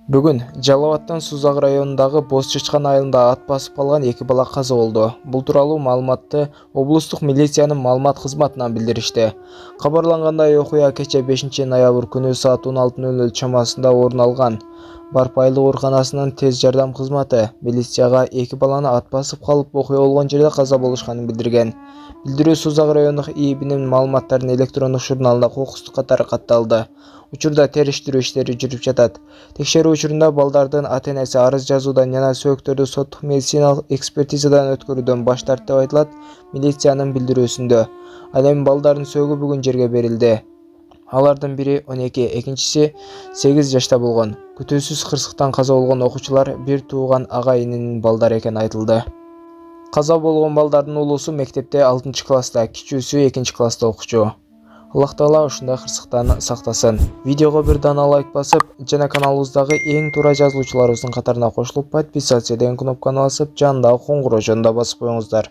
Бүгін Жалал Абадтан Сузак районундағы Боз Чычкан айылында ат басып калган 2 бала каза болду. Бул тууралуу маалыматты облустук милициянын маалымат кызматынан билдиришти. Кабарлангандай, окуя кече 5-ноябрь күнү саат 16:00 чамасында орун алган. Барп айылдык ооруканасынын тез жардам кызматы милицияга 2 баланы ат басып калып окуя болгон жерде каза болушканын билдирген. Билдирүү Сузак райондук ИИБнин маалыматтарын электрондук журналында кокустук катары катталды. Учурда териштирүү иштери жүрүп жатат. Текшерүү учурунда балдардын ата-энеси арыз жазуудан жана сөөктөрдү соттук медициналык экспертизадан өткөрүүдөн баш тартты деп айтылат милициянын билдирүүсүндө. Ал эми балдардын сөөгү бүгүн жерге берилди. Алардын бири 12, экинчиси 8 жашта болгон. Күтүүсүз кырсыктан каза болгон окуучулар бир тууган ага-ининин балдары экени айтылды. Каза болгон балдардын улуусу мектепте 6-класста, кичүүсү 2-класста окучу. Аллах Таала ушундай кырсыктан сактасын. Видеого бир дана лайк басып, жана каналыбыздагы эң туура жазылуучуларыбыздын катарына кошулуп, подписаться деген кнопканы басып, жандагы коңгуроо жөнүндө басып коюңуздар.